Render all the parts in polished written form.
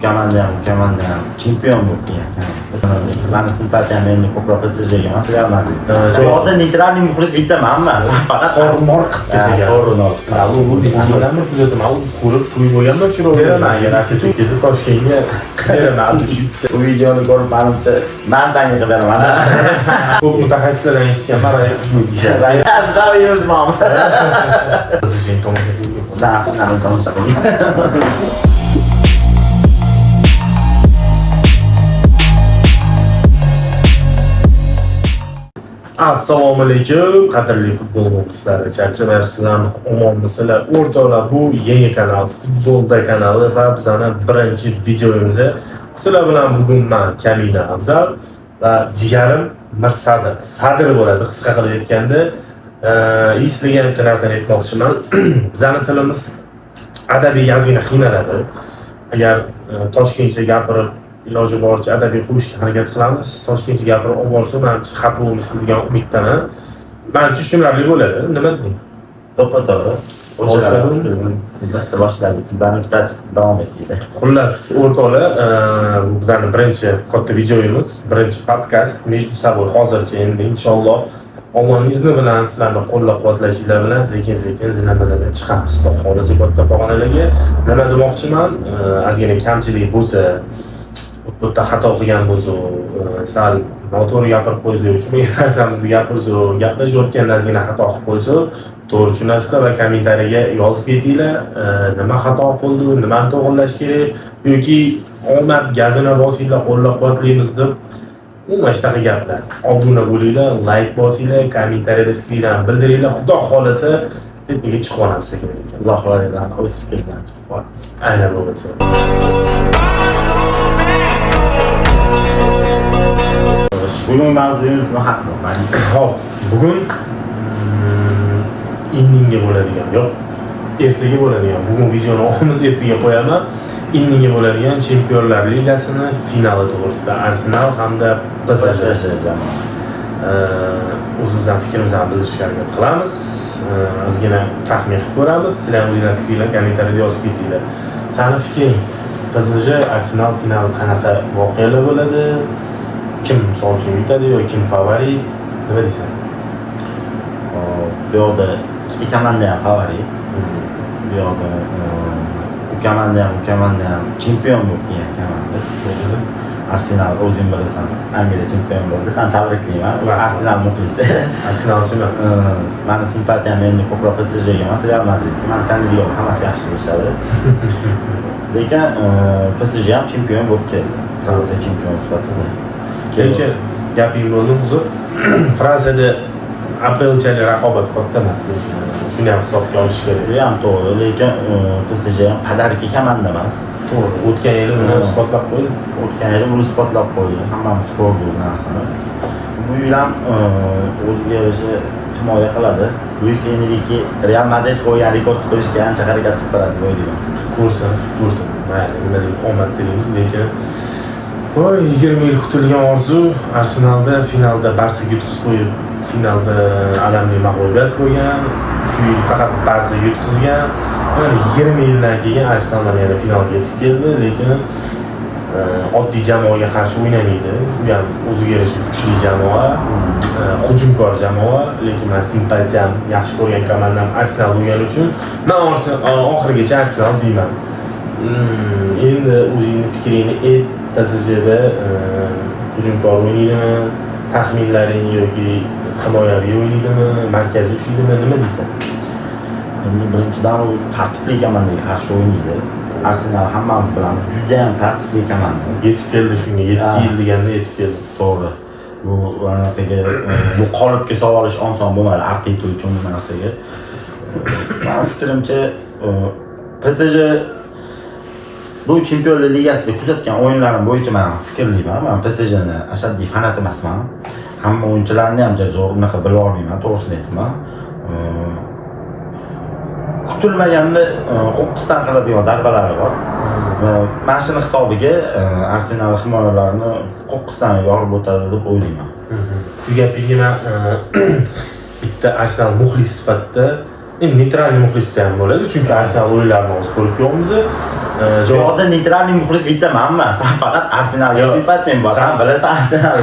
komanda ham chempion bo'lib kelgan. Mani simpatiyam endi ko'proq PSJga emas, Real Madrid. Jo'da neytralniy muxlis bittamanmi? Faqat hormor qilib tashlagan. To'g'ri, bu birinchidan kuzataman. Ko'rib to'y bo'lganman shu beraman. Yana kezib Toshkentga beraman tushibdi. Bu videoni ko'rib menimcha men senga qilib beraman. Ko'p mutaxassislardan eshitganman, ushbu ishlar. Davay yozmam. Sizning tomosha qilib. Zaxirani tomosha qiling. Assalomu alaykum, qadrli futbol muxlislari. Charchamayapsizlarmi? Omonmisizlar? O'rtoqlar, bu yangi kanal, Futbolda kanali va bizning birinchi videomiz. Sizlar bilan bugun men Kamina Afzal va jigarim Mirsadir. Sadir bo'ladi, qisqa qilib aytganda. Sizlarga bitta narsani aytmoqchiman. Bizning tilimiz adabiy ozgina qiynaladi. Agar toshkentcha gapirib iloji boricha adabiy qilishga harakat qilamiz. Toshkentcha gapirib olib borsa, menimcha xafa bo'lmaysiz degan umiddaman. Menimcha tushunarli bo'ladi. Nima deying? To'g'ri. Boshladik. Bizning davom etdi. Xullas, o'rtoqlar, bu bizning birinchi katta videomiz, birinchi podkast. Между собой hozircha endi inshaalloh Allohning izni bilan sizlarni qo'llab-quvvatlashinglar bilan sekin-sekin zinamizdan chiqamiz. Xudo xolisa katta pog'onalarga. Nima demoqchiman? Ozgina kamchilik bo'lsa, bitta xato qilgan bo'lsa, sal noto'g'ri gapirib qo'ysa, tushunmagan narsamizni gapirsa, gaplashayotganda ozgina xato qilib qo'ysa, to'g'ri tushunasizlar va kommentariyaga yozib ketinglar, nima xato qildi, nimani to'g'rilash kerak yoki omad gazini bosinglar, qo'llab-quvvatlaymiz deb umuman shunaqa gaplar. Obuna bo'linglar, like bosinglar, kommentariyada fikringizni bildiringlar. Xudo xolasa tepaga chiqib olamiz sekin-sekin. Izohlardan o'z fikringizni kutib qolamiz. Aynan bo'lsa. Bugun mavzuyimiz nima haqida? Hop, bugun inningga bo'ladigan, yo'q, ertaga bo'ladigan. Bugun videoni o'qimiz ertaga qo'yaman. Inningga bo'ladigan Chempionlar Ligasini finali to'g'risida Arsenal hamda PSG jamoasi. O'zimizning fikrimizni bildirishga harakat qilamiz. Ozgina taxmin qilib ko'ramiz. Sizlar o'zingizning fikringizni kommentariyada yozib ketinglar. Sani fikring, PSG Arsenal finali qanaqa voqealar bo'ladi? Kim misol uchun yutadi yoki kim favorit? Nima deysan? Bu yoqda ikkita komanda ham favorit. Bu yoqda bu komanda ham chempion bo'lib kelgan komanda. Arsenal o'zing bilasan, Angliya chempion bo'ldi. Sen tabriklayman. Va Arsenal muxlisi. Arsenalchiman. Meni simpatiyam endi ko'proq PSJga emas, Real Madridga. Men tanlov hammasi yaxshi bilishadi. Lekin PSG ham chempion bo'lib keldi. Fransiya chempion sifatida. Lekin gaping bo'ldi huzur. Fransiyada APLchalik raqobat katta emas. Shuni ham hisobga olish kerak. Bu ham to'g'ri, lekin PSG ham qadarki komanda emas. To'g'ri. O'tgan yili buni isbotlab qo'ydi. Hammamiz ko'rdik bu narsani. Bu yil ham o'ziga yarasha himoya qiladi. Luis Enrique Real Madrid qo'ygan rekord qo'yishga ancha harakat qilib beradi deb o'ylayman. Ko'rsin. Mayli, nima deymiz, omad tilaymiz, lekin 20 yil kutilgan orzu Arsenalda finalda Barsaga yutqizib qo'yib, finalda alamli mag'lubiyat bo'lgan. Shu yil faqat Barsa yutqizgan. Mana 20 yildan keyin Arsenal yana finalga yetib keldi, lekin oddiy jamoaga qarshi o'ynamaydi. U ham o'ziga yarasha kuchli jamoa, hujumkor jamoa, lekin men simpatiyam yaxshi ko'rgan komandam Arsenal bo'lgani uchun men oxirigacha Arsenal deyman. Endi o'zingning fikringni ayt. PSJda hujumkor o'ynaydimi, taxminlaring yoki himoyaviy o'ynaydimi, markaziy ushlaydimi, nima deysan? Endi birinchidan u tartibli komandaga qarshi o'ynaydi. Arsenal hammamiz bilamiz, juda ham tartibli komanda. Yetib keldi shunga, 7 yil deganda yetib keldi. To'g'ri. Bu bu qolipga solib olish oson bo'lmadi Arteta uchun bu narsaga. Men fikrimcha PSG bu Chempionlar Ligasida kuzatgan o'yinlarim bo'yicha men fikrlayman. Men PSJni ashaddiy fanat emasman. Hamma o'yinchilarni ham zo'r unaqa bilib olmayman, to'g'risini aytaman. Kutilmaganda 9 dan qiladigan zarbalari bor. Mana shuni hisobiga Arsenal himoyalarini 9 dan yorib o'tadi deb o'ylayman. Shu gapingga men bitta Arsenal muxlis sifatida Endi neytralniy muxlisda ham bo'ladi, chunki Arsenal o'yinlarini hozir ko'rib ko'ryapmiz. Bu yerda neytralniy muxlis bitta manman. Sen faqat Arsenalga sifating bor. Sen bilasan Arsenal.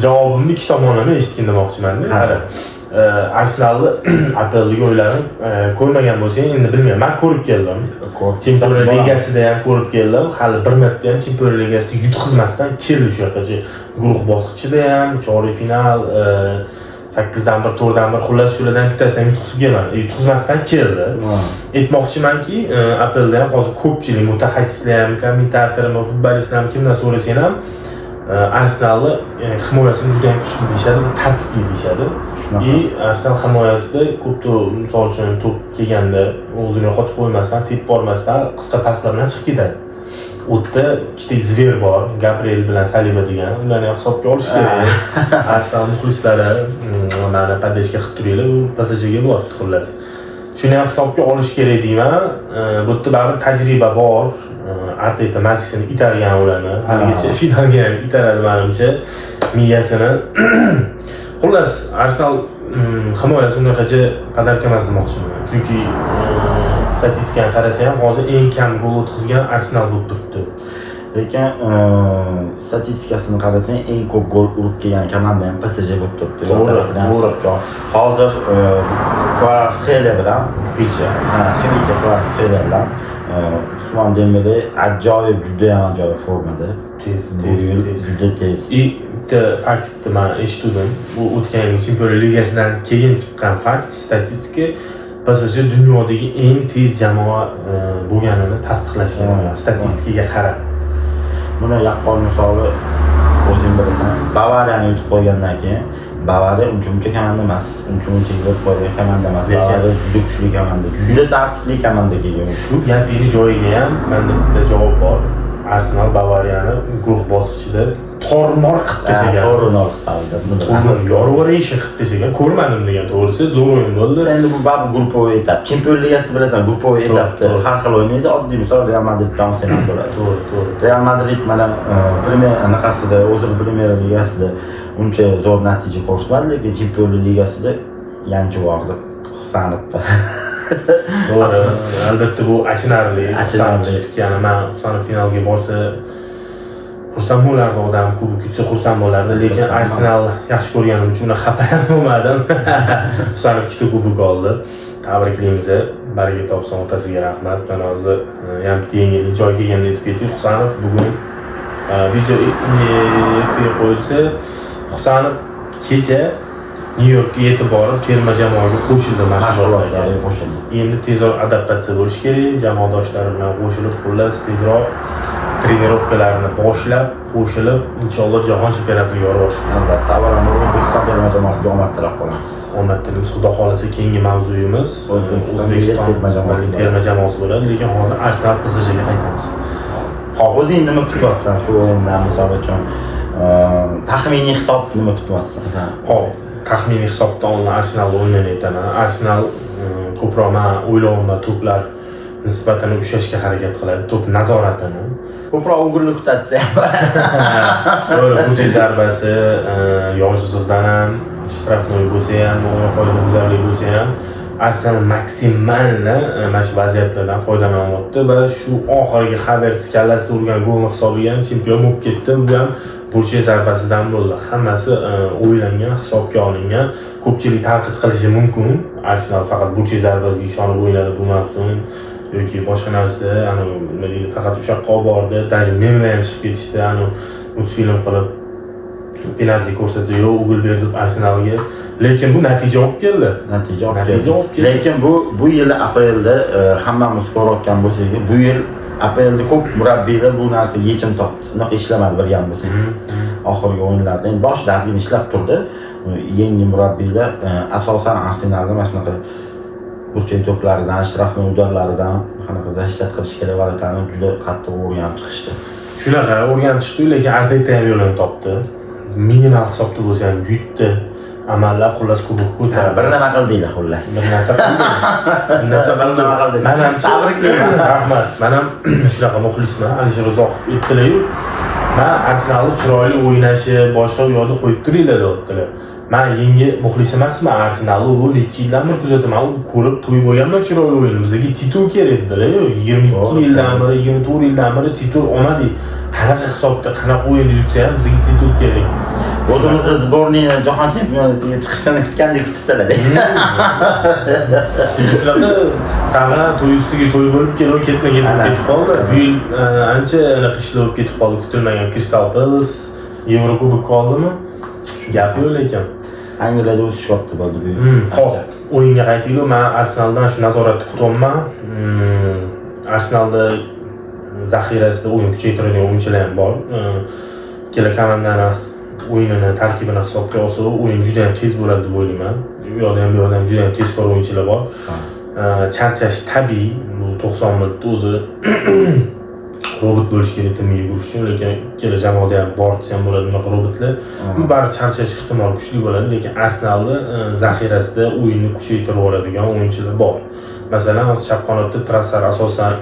Javobimni ikki tomonlama eshitgin demoqchiman-da. Qara. Arsenalni APLdagi o'yinlarini ko'rmagan bo'lsang, endi bilmayman. Men ko'rib keldim. Chempionlar Ligasida ham ko'rib keldim. Hali bir marta ham Chempionlar Ligasida yutqizmasdan keldi shu yergacha. Guruh bosqichida ham, chorak final, 8dan 1, 4dan 1 xullas shulardan bittasidan yutqizmasdan keldi. Aytmoqchimanki, APLda ham hozir ko'pchilik mutaxassislar ham, kommentatorlar, futbolistlar ham kimdan so'rasang ham Arsenalni himoyasini juda ham kuchli deyshadi, tartibli deyshadi. Arsenal himoyasida ko'p misol uchun to'p kelganda o'zini yo'qotib qo'ymasdan, tepib bormasdan qisqa paslar bilan chiqib ketadi. U yerda ikkita zver bor, Gabriel bilan Saliba degan. Ularni hisobga olish kerak. Arsenal muxlislari mana podeshga qilib turinglar, u PSJga bordi xullas. Shuni ham hisobga olish kerak deyman. Bu yerda baribir tajriba bor. Arteta Masini itargan ularni. Haligacha finalga ham itaradi menimcha miyasini. Xullas, Arsenal himoyasi unaqacha qadarki emas demoqchiman. Chunki statistikaga qarasa ham hozir eng kam gol o'tkazgan Arsenal bo'lib turibdi. Lekin statistikasini qarasang, eng ko'p gol urib kelgan komanda ham PSG bo'lib turibdi. To'g'ri. Hozir Kvaratskhelia bilan Kvaratskhelia bilan Usmon Dembele ajoyib, juda ham ajoyib formada. Juda tez. Bitta faktni men eshitdim. Bu o'tgan yil Chempionlar Ligasidan keyin chiqqan fakt, statistika PSG dunyodagi eng tez jamoa bo'lganini tasdiqlashgan statistikaga qarab. Buni yaqqol misoli o'zing bilasan. Bavariyani yutib qo'ygandan keyin Bavariya uncha komanda emas, uncha yutib qo'ygan komanda emas. Bavariya juda kuchli komanda, juda tartibli komanda kelgan. Shu gapning joyiga ham menda bitta javob bor. Arsenal Bavariyani guruh bosqichida tormor qilib tashlagan. Tormor hisobida. Yorug'arish qilib tashlagan. Ko'rmadim degan to'g'risi, zo'r o'yin bo'ldi. Endi bu bab gruppoviy etap. Chempionlar Ligasi bilasan, gruppoviy etapda har xil o'ynaydi. Oddiy misol Real Madriddan olsang bo'ladi. To'g'ri. Real Madrid mana Premier anaqasida, o'zining Premier Ligasida uncha zo'r natija ko'rsatmadi, lekin Chempionlar Ligasida yanchi bordi. Husanovda. To'g'ri. Albatta bu achinarli. Ya'ni men Husanov finalga borsa xursand bo'lardi, odam kubok yutsa xursand bo'lardi, lekin Arsenal yaxshi ko'rganim uchun xafa bo'lmadim. Husanov ikkita kubok oldi. Tabriklaymiz. Baraka topsin, otasiga rahmat. Mana hozir ham yengillik joy kelganda aytib ketdik. Husanov bugun video qo'yilsa, Husanov kecha Nyu-Yorkka yetib borib, terma jamoaga qo'shildi mashg'ulotlarga. Endi tezroq adaptatsiya bo'lish kerak, jamoadoshlari bilan qo'shilib, xullas tezroq trenirovkalarni boshlab, qo'shilib, inshaalloh jahon chempionatiga yo'l albatta, avvalambor O'zbekiston terma jamoasiga omad tilab qolamiz. Omad tilamiz. Xudo xolasa keyingi mavzuyimiz O'zbekiston terma jamoasi bo'ladi, lekin hozir Arsenal PSJga qaytamiz. Xo'p, o'zing nima kutyapsan shu o'yindan misol uchun? Taxminiy hisob nima kutyapsan? Xo'p, taxminiy hisobda Arsenal o'yinini aytaman. Arsenal ko'proq men o'ylovimda to'plar nisbatan ushlashga harakat qiladi, to'p nazoratini. Ko'proq o'g'irlik kutsa ham. Burchi zarbasi, Yozovdan ham, shtrafnoy bo'lsa ham, qoidabuzarlik bo'lsa ham, Arsenal maksimal mana shu vaziyatlardan foydalanyapti va shu oxirgi Havertz kallasida urgan gol hisobiga ham chempion bo'lib ketdi. Bu ham burchi zarbasidan bo'ldi. Hammasi o'ylangan, hisobga olingan. Ko'pchilik tanqid qilishi mumkin. Arsenal faqat burchi zarbasiga ishonib o'ynadi bu mavsum yoki boshqa narsa, faqat o'sha yoqqa bordi, даже memlar ham chiqib ketishdi, multfilm qilib penalti ko'rsatsa, yo'q, gol berdi Arsenalga. Lekin bu natija olib keldi. Natija olib keldi. Lekin bu yil APLda hammamiz ko'rayotgan bo'lsak, bu yil APLda ko'p murabbiylar bu narsaga yechim topdi. Unaqa ishlamadi bilgan bo'lsak. Oxirgi o'yinlarda endi boshida ozgina ishlab turdi. Yangi murabbiylar asosan Arsenalda mana shunaqa burchak to'plaridan, shtrafnoy udarlaridan qanaqa zashat qilish kerak valatani juda qattiq o'rganib chiqishdi. Shunaqa o'rganib chiqdi, lekin Arteta ham yo'lini topdi. Minimal hisobda bo'lsa ham yutdi. Amallab xullas kubok ko'tardi. Bir nima qildinglar xullas. Bir narsa qildi. Men ham tabriklayman. Rahmat. Men ham shunaqa muxlisman. Alisher Uzoqov aytdilar-ku. Men Arsenalni chiroyli o'ynashi, boshqa u yoqda qo'yib turinglar, dedilar. Men yangi muxlis emasman Arsenalni, u necha yildan beri kuzataman, ko'rib to'yib bo'lganman chiroyli o'yin. Bizga titul kerak edi, 22 yildan beri, 24 yildan beri titul olmadik. Qanaqa hisobda, qanaqa o'yinda yutsa ham bizga titul kerak. O'zimizni sborniyni jahon chempionatiga chiqishini kutgandek kutibsalar. Shunaqa tag'in to'y ustiga to'y bo'lib ketib qoldi. Bu yil ancha qishli bo'lib ketib qoldi. Kutilmagan Crystal Palace Yevrokubok oldimi? Gap yo'q lekin. Angliyada o'sish qotdi bo'ldi bu yil. Hop, o'yinga qaytaylik. Men Arsenaldan shu nazoratni kutyapman. Arsenalda zaxirasida o'yin kuchaytiradigan o'yinchilar ham bor. Ikkala komandani o'yinini tarkibini hisobga olsa, o'yin juda ham tez bo'ladi deb o'ylayman. U yoqda ham bu yoqda ham juda ham tezkor o'yinchilar bor. Charchash tabiiy, bu 90 minutda o'zi robot bo'lish kerak tim yugurish uchun, lekin ikkala jamoada ham bor desa ham bo'ladi bunaqa robotlar. Bu bari charchash ehtimoli kuchli bo'ladi, lekin Arsenalda zaxirasida o'yinni kuchaytirib oladigan o'yinchilar bor. Masalan, chap qanotda Trossard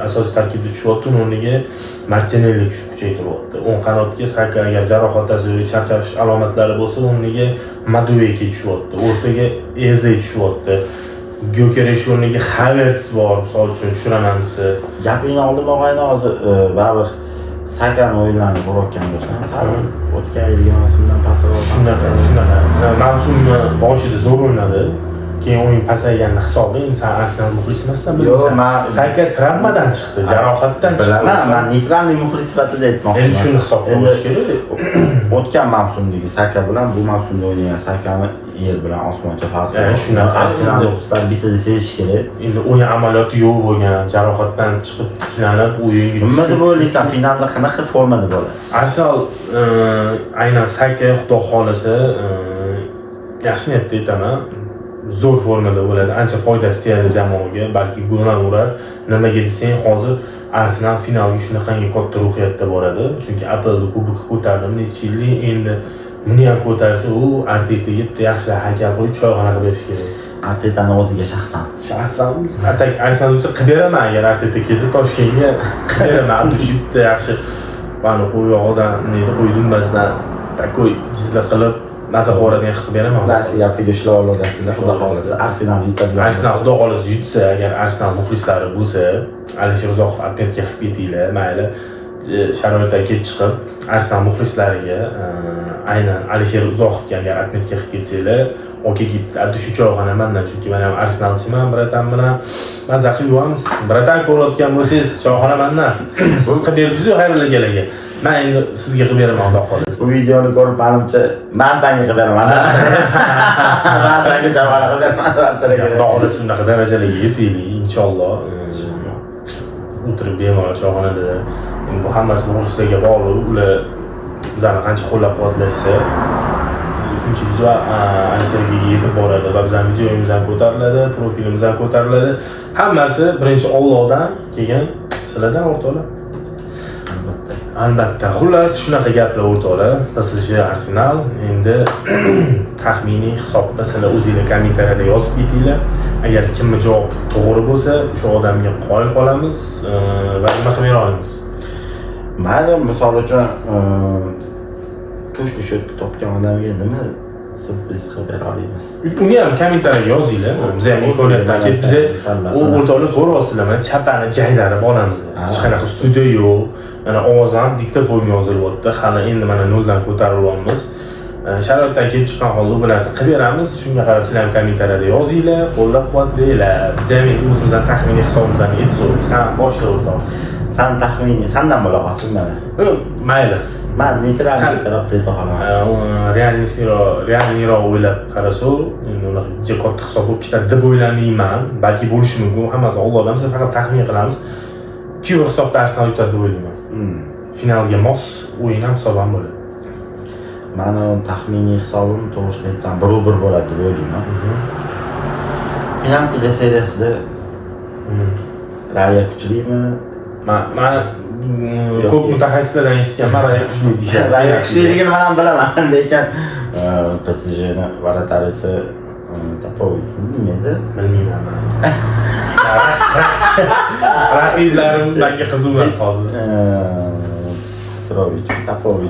asosiy tarkibda tushyapti, o'rniga Martinelli tushib kuchaytiryapti. O'ng qanotga Saka agar jarohat yoki charchash alomatlari bo'lsa, o'rniga Madueke tushyapti. O'rtaga Eze tushyapti. Gyökeresh o'rniga Havertz bor, misol uchun tushiraman desa. Gapingni oldim og'ayni, hozir baribir Sakani o'yinlarini ko'rayotgan bo'lsan, sal o'tgan yilgi mavsumdan pastroq. Shunaqa. Mavsumni boshida zo'r o'ynadi. Keyin o'yin pasayganini hisobda endi sen Arsenal muxlisi emassan bilmaysan. Saka travmadan chiqdi, jarohatdan chiqdi. Men neytralniy muxlis sifatida aytmoqchiman. Endi shuni hisobga olish kerak. O'tgan mavsumdagi Saka bilan bu mavsumda o'ynagan Sakani yer bilan osmoncha farqi. Shunaqa Arsenal muxlislar bitta sezish kerak. Endi o'yin amaliyoti yo'q bo'lgan, jarohatdan chiqib tiklanib o'yinga tushdi. Nima deb o'ylaysan, finalda qanaqa formada bo'ladi? Arsenal aynan Saka xudo xolasa yaxshi niyatda aytaman. Zo'r formada bo'ladi, ancha foydasi tegadi jamoaga, balki gol ham urar. Nimaga desang, hozir Arsenal finalga shunaqangi katta ruhiyatda boradi, chunki APL kubok ko'tardi necha yillik, endi buni ham ko'tarsa, u Artetaga bitta yaxshi haykal qo'yib choyxona qilib berish kerak. Artetani o'ziga shaxsan. Atak Arsenal bo'lsa qilib beraman, agar Arteta kelsa Toshkentga qilib beraman. Abdushi bitta yaxshi mana qo'yog'idan, neydi, qo'y dumbasidan takoy jizla qilib maza qo'radigan qilib beraman. Yaxshi gapiga ushlab olasizlar, xudo xolasa. Arsenal yutadi. Arsenal xudo xolasa yutsa, agar Arsenal muxlislari bo'lsa, Alisher Uzoqov agentga qilib ketinglar, mayli. Sharoitdan kelib chiqib, Arsenal muxlislariga aynan Alisher Uzoqovga agar agentga qilib kelsanglar, okeyga addish choyxona mendan, chunki men ham Arsenalchiman, bratan bilan maza qilib yuramiz. Bratan ko'rayotgan bo'lsangiz, choyxona mendan. Siz qilib berdingiz-ku xayrlarga. Men endi sizga qilib beraman, xudo xolasa. Bu videoni ko'rib menimcha men senga qilib beraman. Men senga choyxona qilib beraman. Xudo xolasa shunaqa darajalarga yetaylik, inshaalloh. O'tirib bemalol choyxonada. Bu hammasi muxlislarga bog'liq. Ular bizani qancha qo'llab-quvvatlashsa, shuncha video Alisherga yetib boradi va bizning videomiz ham ko'tariladi, profilimiz ham ko'tariladi. Hammasi birinchi Allohdan kelgan sizlardan o'rtoqlar. Albatta. Xullas, shunaqa gaplar o'rtoqlar. PSG Arsenal endi taxminiy hisobda sizlar o'zingizlar kommentariyada yozib ketinglar. Agar kimni javob to'g'ri bo'lsa, o'sha odamga qoyil qolamiz va nima qilib bera olamiz. Mayli, misol uchun to'shni shu topgan odamga nima surpriz qilib bera olamiz. Uni ham kommentariyaga yozinglar. Biz ham imkoniyatdan kelib biz o'rtoqlar ko'ryapsizlar, mana chapani jaydarib olamiz. Hech qanaqa studiya yo'q. Mana ovoz ham diktofonga yozilyapti. Hali endi mana noldan ko'tarilyapmiz. Sharoitdan kelib chiqqan holda bu narsa qilib beramiz. Shunga qarab sizlar ham kommentariyada yozinglar, qo'llab-quvvatlanglar. Biz ham o'zimizdan taxminiy hisobimizni aytsak, sen boshla o'rtoq. Sen taxminiy, sendan bo'la olsin mana. Mayli. Men neytralniy tarafda aytaman. Realniroq o'ylab qarasak, endi unaqa juda katta hisob bo'lib ketadi deb o'ylamayman. Balki bo'lishi mumkin. Hammasi Allohdan biz faqat taxmin qilamiz. Kiv hisobda Arsenal yutadi deb o'ylayman. Finalga mos o'yin ham hisob ham bo'ladi. Meni taxminiy hisobim to'g'risini aytsam 1-1 bo'ladi deb o'ylayman. Penalti seriyasida Raya kuchlimi? Men ko'p mutaxassislardan eshitganman, Raya kuchli deyishadi. Raya kuchliligini men ham bilaman, lekin PSJni varatarisi Tapovic nima edi? Bilmayman. Raqiblarim menga qiziq emas hozir. Tapovic.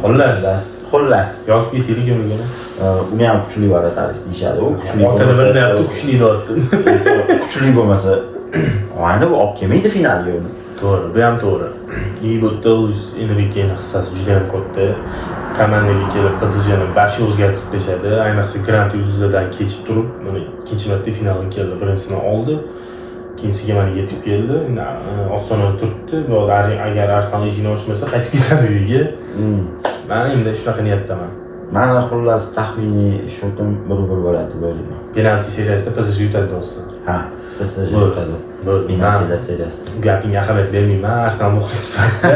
Xullas, Yozib ketaylik kimligini. uni ham kuchli varatarist deyishadi. U kuchli Otini bilmayapti, kuchli deyapti. kuchli bo'lmasa, ayni bu olib kelmaydi finalga uni. To'g'ri, bu ham to'g'ri. И bu yerda Luis Enriquening hissasi juda ham katta. Komandaga kelib PSJni barcha o'zgartirib tashadi. Ayniqsa Grand yulduzlardan kechib turib, mana ikkinchi marta finalga keldi. Birinchisini oldi. Ikkinchisiga mana yetib keldi. Ostonada turibdi. Bu agar Arsenal eshigini ochmasa, qaytib ketadi uyiga. Men endi shunaqa niyatdaman. Mana xullas taxminiy shotim 1-1 bo'ladi deb o'ylayman. Penalti seriyasida PSG yutadi do'stlar. Ha, PSG yutadi. Bu Penaltilar seriyasida. Gapingga ahamiyat bermayman, Arsenal muxlisi sifatida.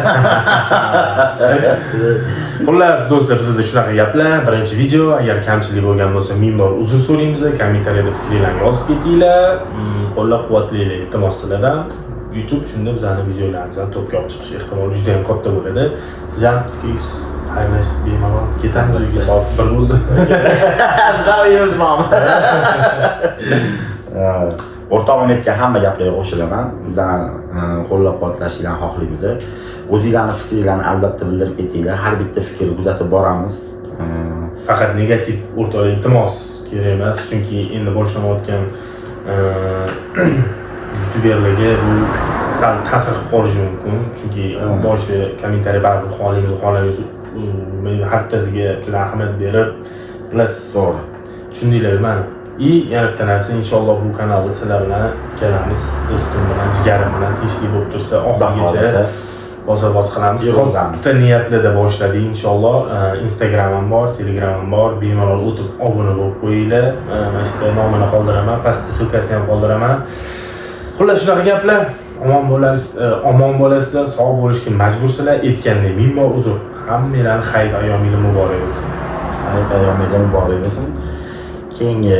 Xullas do'stlar, bizda shunaqa gaplar. Birinchi video, agar kamchilik bo'lgan bo'lsa, ming bor uzr so'raymiz. Kommentariyada fikringizni yozib ketinglar. Qo'llab-quvvatlanglar iltimos sizlardan. YouTube shunda bizning videolarimizdan to'pga olib chiqish ehtimoli juda ham katta bo'ladi. Siz ham xayrlashib bemalol ketamiz uyga, soat 1 bo'ldi. Bizamiz ma'lum. O'rtog'im aytgan hamma gaplarga qo'shilaman. Bizdan qo'llab-quvvatlashinglarni xohlaymiz. O'zingizlarning fikringizni albatta bildirib ketinglar. Har bitta fikrni kuzatib boramiz. Faqat negativ o'rtoqlar iltimos kerak emas, chunki endi boshlanayotgan youtuberlarga bu sal ta'sir qilib qolishi mumkin. Chunki boshida kommentariy baribir xohlamaymiz. Menga haftasiga ahamiyat berib, plus shundaylar mana. И yana bitta narsa, inshaalloh bu kanalda sizlar bilan ikkalamiz do'stim bilan, jigarim bilan tinchlik bo'lib tursa, oxirigacha bosa-bos qilamiz. Katta niyatlarda boshladik inshaalloh. Instagramim bor, Telegramim bor. Bemalol o'tib obuna bo'lib qo'yinglar. Mana shu nomini qoldiraman, pastda silkasini ham qoldiraman. Xullas shunaqa gaplar. Omon bo'lasizlar, sog' bo'lishga majbursizlar. Aytgandek, ming bor uzr. Hammanglarning xayr ayyomingiz muborak bo'lsin. Xayr ayyomingiz muborak bo'lsin. Keyingi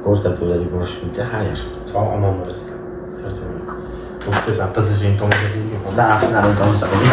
ko'rsatuvlarda ko'rishguncha xayr. Sog' omon bo'lasizlar. Charchamang. O'zbekiston PSJning tomosha qilgan. Bizdan finalni tomosha qiling.